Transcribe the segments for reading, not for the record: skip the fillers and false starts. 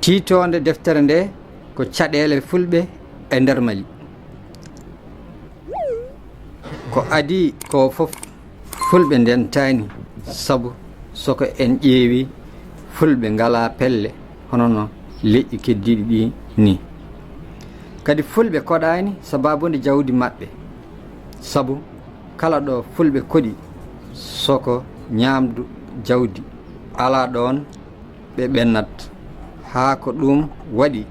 tiitonde deftere nde ko caɗeele fulɓe e nder Mali. Ko adi ko fof fulɓe ndentani, sabu soko en ƴeewi fulɓe ngala pelle hono no leƴƴi keddiɗi ɗi ni. Kadi fulɓe koɗani sababunde jawdi maɓɓe, sabu kala ɗo fulɓe koɗi soko ñamdu jawdi ala ɗon ɓe ɓennat. Haa ko ɗum waɗi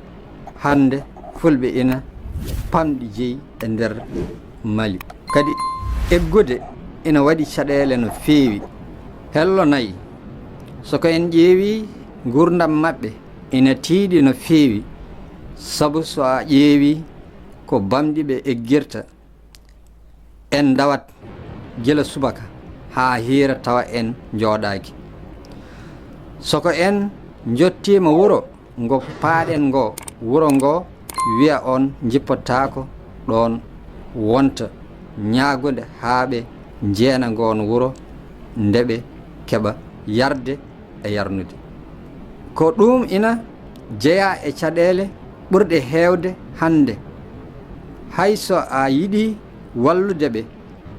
hande fulɓe ina pamɗi jeyi e nder Mali. Kadi eggude ina waɗi caɗeele no feewi. Hello nayi, soko en ƴeewi gurdam maɓɓe ina tiiɗi no feewi, sabu so a ƴeewi ko bamɗi ɓe eggirta, en dawat gila subaka haa hiira tawa en jooɗaaki. Soko en jottima wuro ngo paaɗen ngo, wuro ngo wiya on jippotako ɗon wonta ñaagude haa ɓe jeena ngon wuro nde ɓe keɓa yarde e yarnude. Ko ɗum ina jeeya e caɗeele ɓurɗe heewde hande. Hayso a yiɗi wallude ɓe,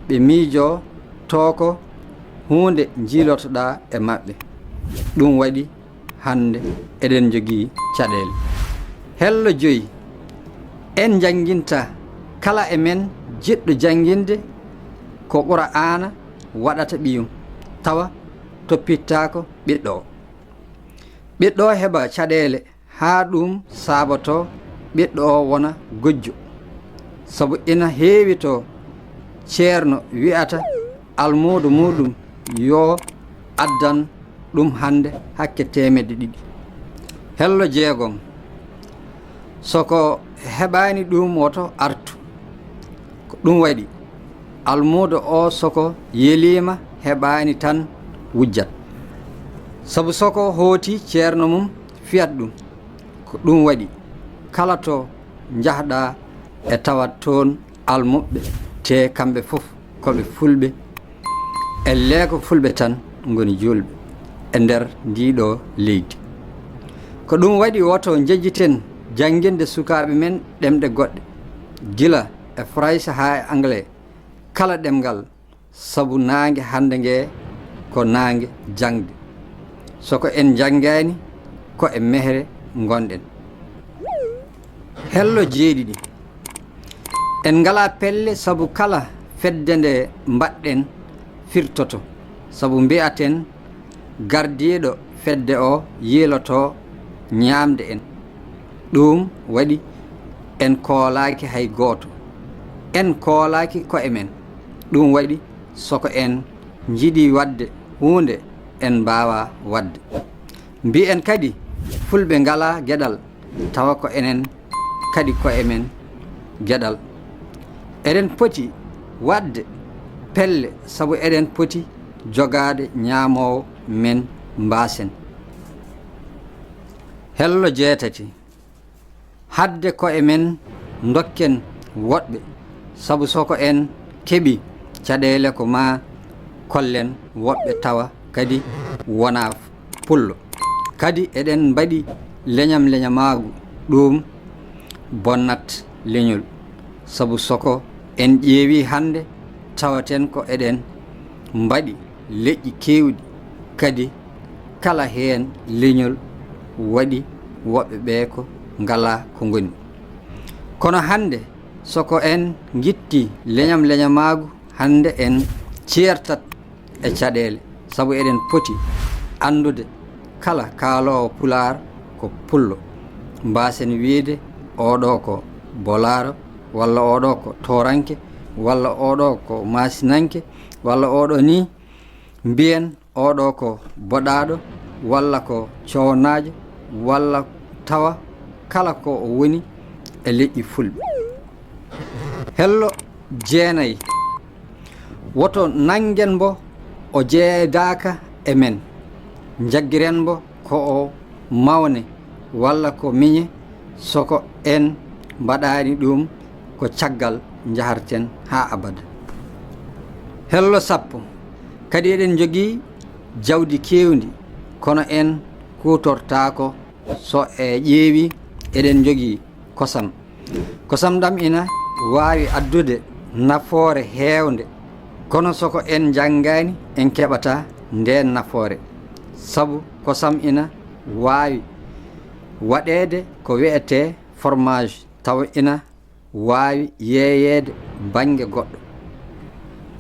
ɓe miijo toko hunde jiilotoɗa e maɓɓe. ɗum waɗi hande eɗen jogii caɗeele. Hello joyi, en janginta kala e men jiɗɗo janginde ko Qur'ana waɗata ɓiyum, tawa toppittako ɓiɗɗo o. ɓiɗɗo o heɓa caɗeele haa ɗum saboto ɓiɗɗo o wona gojjo, sabu ina heewi to ceerno wi'ata almuudo muɗum yo addan ɗum hande hakke 200. Hello jeegom, soko heɓani ɗum woto artu. Ko ɗum waɗi almuudo o soko yelima heɓani tan wujjat, sabu soko hooti ceerno mum fiyat ɗum. Ko ɗum waɗi kala to jahɗa e tawat toon almuɓɓe te kamɓe fof koɓe fulɓe, e leeko fulɓe tan goni julɓe e nder ndiɗo leydi. Ko ɗum waɗi woto jejjiten janginde sukaɓe men ɗemɗe goɗɗe, gila e Fraysa ha e Anglais, kala ɗemgal, sabu nangue hande nge ko nangue jangde. Soko en jangani ko e mehre gonɗen. Hello jeeɗiɗi, en ngala pelle sabu kala fedde nde mbaɗɗen firtoto, sabu mbiyaten gardiɗo fedde o yiiloto ñamde en. ɗum waɗi en koolaki hay gooto, en koolaki ko e men. ɗum waɗi soko en jiiɗi wadde hunde en mbawa wadde. Mbi'en kadi fulɓe ngala gueɗal, tawa ko enen kadi ko e men gueɗal. eɗen poti wadde pelle, sabu eɗen poti jogade ñaamowo men mbasen. Hello jeetati, hadde ko e men dokken woɗɓe, sabu soko en keɓi caɗeele ko ma kollen woɓɓe tawa kadi wona pullo. Kadi eɗen mbaɗi leñamagu, ɗum bonnat leñol, sabu soko en ƴeewi hande tawaten ko eɗen mbaɗi leƴƴi kewɗi, kadi kala heen leñol waɗi woɓɓe ɓe ko ngala ko ngoni. Kono hande soko en gitti leñamagu, hande en ceertat e caɗeele, sabu eɗen poti andude kala kaalowo Pulaar ko pullo, mbasen wiide oɗo ko Bolaro, walla oɗo ko Toranke, walla oɗo ko Masinanke, walla oɗo ni mbiyen oɗo ko Boɗaɗo, walla ko Cownajo, walla tawa kala ko o woni e leƴƴi fulɓe. Hello jeenayi, woto nangen mbo o jeedaka e men, jaggiren mbo ko o mawne walla ko miñe, soko en mbaɗani ɗum ko caggal jaharten ha abada. Hello sappo, kadi eɗen jogii jawdi kewndi, kono en kutortako so e ƴeewi eɗen jogii kosam ɗam ina waawi addude nafoore heewnde, kono soko en janngani en keɓata nden nafoore. Sabu kosam ina waawi waɗeede ko wi'ete fromage, tawa ina waawi yeeyeede baŋnge goɗɗo,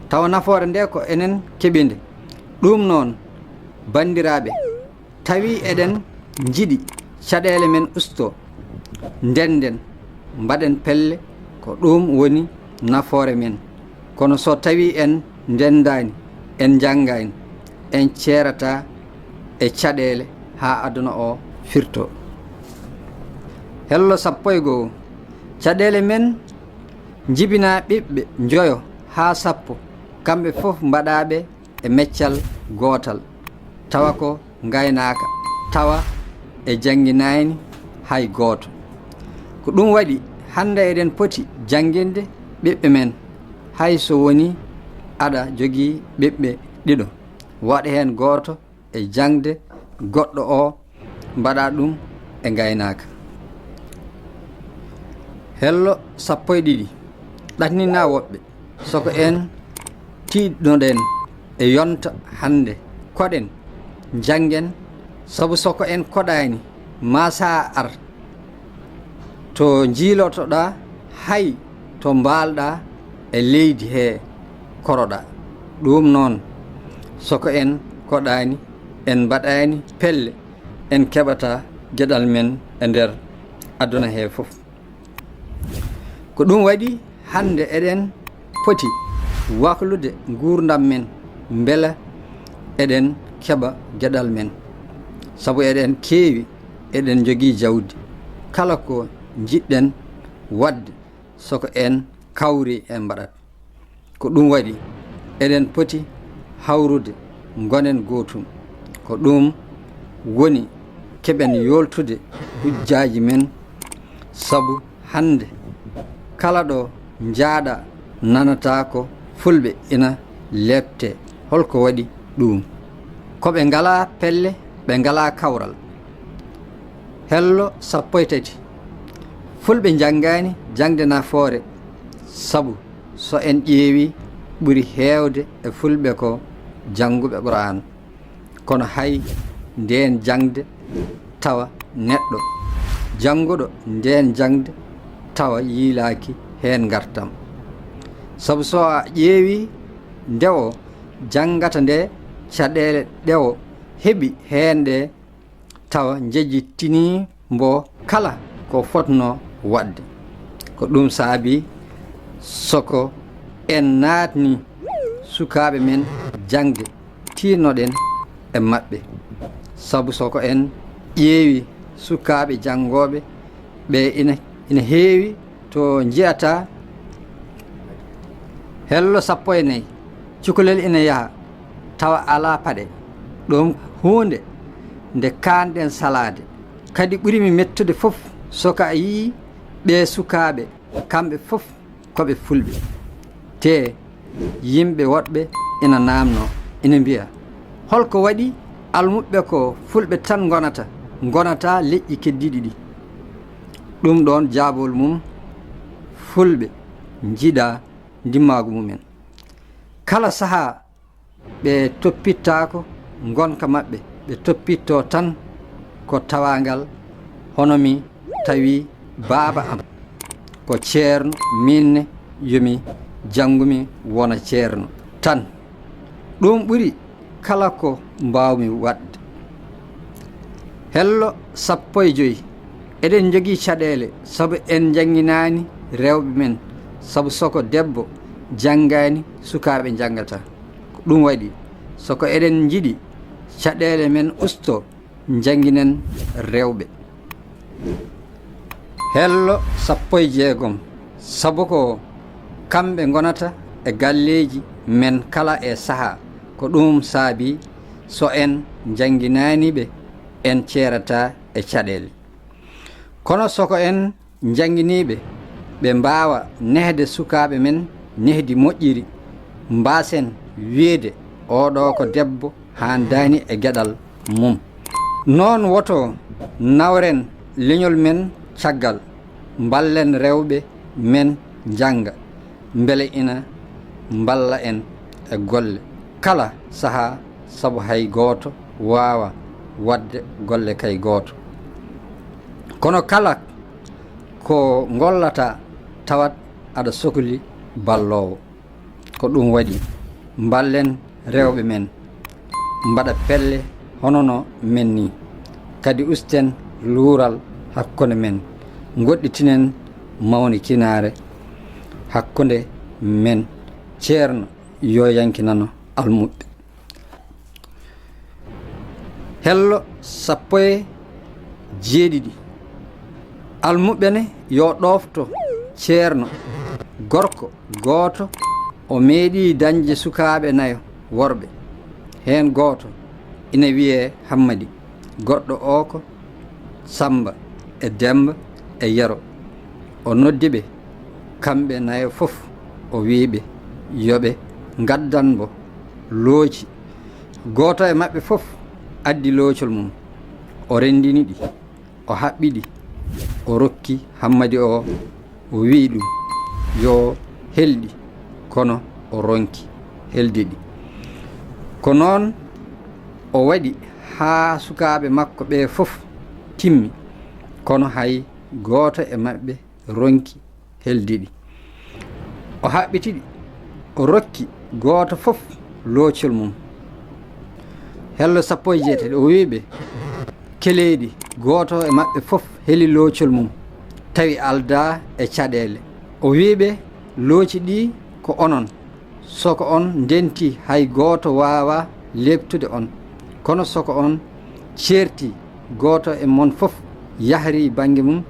tawa nafoore nde ko enen keɓinde. ɗum noon banndiraaɓe, tawi eɗen jiɗi caɗeele men usto, ndenden mbaɗen pelle, ko ɗum woni nafoore men. Kono so tawi en ndendani, en janngani, en ceerata e caɗeele haa aduna o firto. Hello 11 caɗeele men jibina ɓiɓɓe njoyo haa 10, kamɓe fof mbaɗaɓe e meccal gootal, tawa ko ngaynaaka, tawa e jangginayni hay gooto. Ko ɗum waɗi hannde eɗen poti jannginde ɓiɓɓe men, hay so woni aɗa jogii ɓiɓɓe ɗiɗo, waɗa heen gooto e jangde, goɗɗo o mbaɗa ɗum e ngaynaaka. Hello 12 ɗatnina woɓɓe, soko en tiiɗnoɗen e yonta hannde, koɗen janggen, sabu soko en koɗani ma sa ar to jiilotoɗa hay to mbalɗa e leydi he koroɗa. ɗum noon soko en koɗani, en mbaɗani pelle, en keɓata geɗal men e nder aduna he fof. ko ɗum waɗi hande eɗen poti waklude gurdam men beela eɗen keɓa geɗal men, sabu eɗen keewi, eɗen jogii jawdi. kala ko jiɗɗen wadde soko en kawri en mbaɗat. ko ɗum waɗi eɗen poti hawrude gonen gootum. ko ɗum woni keɓen yoltude hujjaji men, sabu hande kala ɗo jaaɗa nanata ko fulɓe ina lebte. holko waɗi ɗum? koɓe ngala pelle, ɓe ngala kawral. hello 13 fulɓe janngani jangde nafoore, sabu so en ƴeewi ɓuri heewde e fulɓe ko jannguɓe Qur'an. kono hay nden jangde tawa neɗɗo jannguɗo nden jangde tawa yiilaki heen gartam. sabu so a ƴeewi nde o janngata nde, caɗeele ɗe o heɓi heen ɗe tawa jejjitini mbo kala ko fotno wadde. ko ɗum saabi soko en naatni sukaaɓe men jangde, tinnoɗen e maɓɓe, sabu soko en ƴeewi sukaaɓe janngooɓe ɓe ina heewi to jiyata. hello 14 cukalel ina yaha tawa ala paɗe. ɗum hunde nde kanɗen salade, kadi ɓurimi mettude fof soko a yii ɓe sukaaɓe kamɓe fof koɓe fulɓe, te yimɓe woɗɓe ina namno, ina mbiya holko waɗi almuɓɓe ko fulɓe tan gonata leƴƴi keddiɗi ɗi. ɗum ɗon jaabol mum fulɓe jiiɗa ndimmagu mumen. kala saha ɓe toppittako gonka maɓɓe, ɓe toppitto tan ko tawagal hono mi tawi baaba am ko ceerno, minne yomi janngumi wona ceerno tan. ɗum ɓuri kala ko mbawmi wadde. hello 15 eɗen jogii caɗeele, sabu en jangginani rewɓe men, sabu soko debbo janngani sukaaɓe janngata. ko ɗum waɗi soko eɗen jiɗi caɗeele men usto, jannginen rewɓe. hello 16 sabu ko kamɓe gonata e galleji men kala e saha. ko ɗum saabi so en jangginaniɓe en ceerata e caɗeele. kono soko en jangginiɓe ɓe mbawa nehde sukaaɓe men nehdi moƴƴiri, mbasen wiide oɗo ko debbo handani e geɗal mum. noon woto nawren leñol men caggal, ballen rewɓe men janga, beele ina balla en e golle kala saha, sabu hay goto wawa wadde golle kay goto. Kono kala ko gollata tawat aɗa sohli ballowo. Ko ɗum waɗi ballen rewɓe men mbaɗa pelle honono men ni, kadi usten luural hakkunde men, goɗɗitinen mawni kinare hakkunde men. Ceerno yo yankinano almuɓe. Hello 17 almuɓe ne yo ɗofto ceerno gorko gooto o meeɗi dañde sukaɓe 4 worɓe, hen gooto ina wiye Hammadi, goɗɗo o ko Samba e Demba e Yero. O noddiɓe kamɓe 4 fof, o wiɓe yoɓe gaddanmo looci. Gooto e maɓɓe fof addi loocol mum, o rendini ɗi, o haɓɓi ɗi, o rokki Hammadi o wi ɗum yo helɗi, kono o ronki heldi ɗi. Ko noon o waɗi haa sukaɓe makko ɓe fof timmi, kono hay gooto e maɓɓe ronki heldi ɗi. O haɓɓitiɗi, o rokki gooto fof loocol mum. Hello 17 o wiɓe keleeɗi, gooto e maɓɓe fof heli loocol mum, tawi alda e caɗeele. O wiɓe looci ɗi ko onon, soko on ndenti hay gooto wawa lebtude on, kono soko on ceerti gooto e mon fof yahri banggue mum,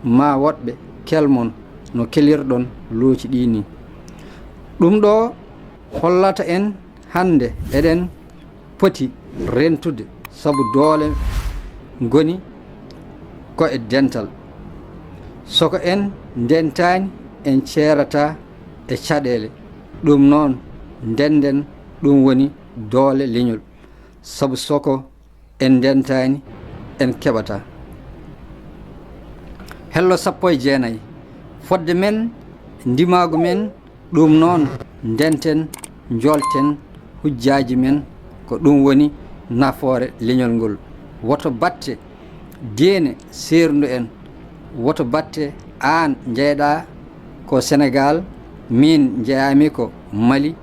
ma woɗɓe kelmon no kelirɗon looci ɗi ni. ɗum ɗo hollata en hande eɗen poti rentude, sabu doole goni ko e dental. soko en dentani en ceerata e caɗeele, ɗum noon denden ɗum woni doole leñol, sabu soko en dentani en keɓata. Hello 19 fodde men ndimagu men, ɗum noon denten jolten hujjaji men, ko ɗum woni nafoore leñol ngol. woto batte deene serdu en, woto batte an jeyɗa ko Sénégal, min jeyami ko Mali,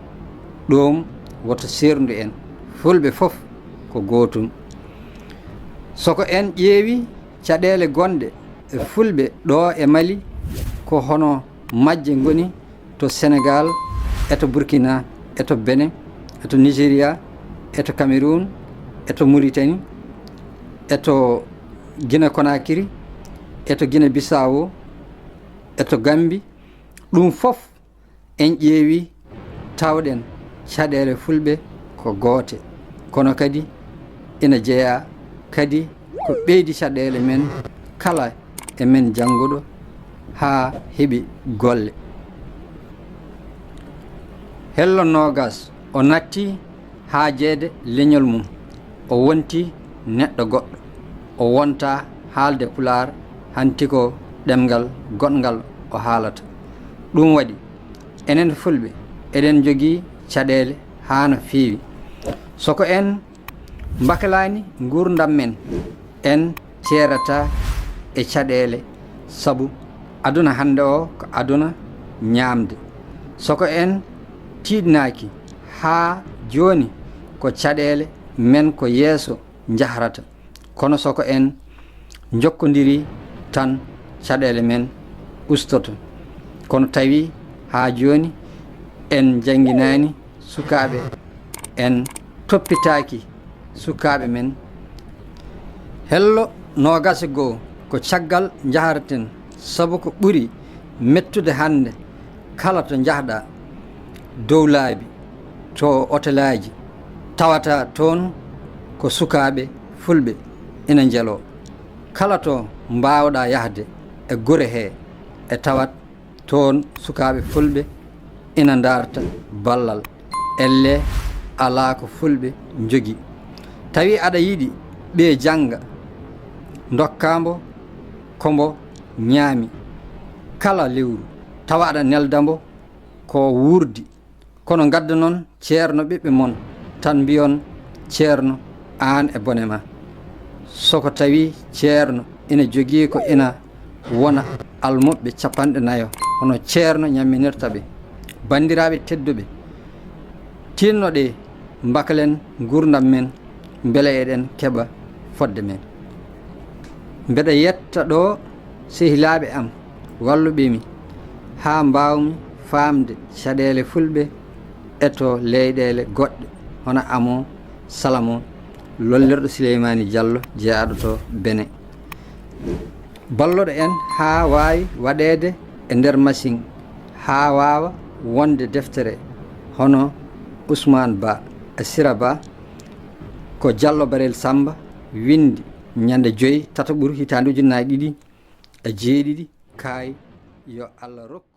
ɗum woto serdu en, fulɓe fof ko gotum. soko en ƴeewi caɗeele gonɗe e fulɓe ɗo e Mali, ko hono majje goni to Sénégal, eto Burkina, eto Benin, eto Nigéria, eto Cameroun, eto Mauritanie, eto Guinée Conakry, eto Guinée Bissau, eto Gambie. ɗum fof en ƴeewi tawɗen caɗeele fulɓe ko goote, kono kadi ina jeeya kadi ko ɓeydi caɗeele men kala e men jannguɗo haa heɓi golle. Hello 20 o natti haajeede leñol mum, o wonti neɗɗo goɗɗo, o wonta haalde Pulaar, hanti ko ɗemgal goɗngal o haalata. ɗum waɗi enen fulɓe eɗen jogii caɗeele haa no feewi. soko en mbakalani gurdam men, en ceerata e caɗeele, sabu aduna hande o ko aduna ñaamde. soko en tiiɗnaaki haa jooni ko caɗeele men ko yeeso jahrata, kono soko en jokkodiri tan caɗeele men ustoto. kono tawi haa jooni en jannginaani sukaaɓe, en toppitaaki sukaaɓe men. Hello 21 ko caggal jaharaten, sabu ko ɓuri mettude hannde kala to jahɗa dow laabi, to hôtelaji, tawata toon ko sukaaɓe fulɓe ina jelo. kala to mbawɗa yahde e gure he e tawat toon sukaaɓe fulɓe ina darta ballal, elle ala ko fulɓe jogi. tawi aɗa yiɗi ɓe janga dokkamo kombo ñaami kala lewru tawa aɗa neldambo ko wurdi kono gadda noon ceerno ɓiɓɓe mon tan mbiyon ceerno an e bone ma soko tawi ceerno ina jogii ko ina wona almuɓe 40 hono ceerno ñamminirta ɓe bandiraɓe tedduɓe tinnoɗe mbakalen gurdam men beele eɗen keɓa fodde men mbeɗa yetta ɗo sehilaɓe am walluɓemi ha mbawmi famde caɗele fulɓe eto leyɗele goɗɗe hono amo salamo lollirɗo Souleymani Diallo jeeyaɗo to Benin balloɗo en ha wawi waɗede e nder machine ha wawa wonde deftere hono Ousmane Ba Sira Ba ko Diallo Barel Samba windi ñande 5 tataɓuru hitande 2007 kayi yo Allah rokku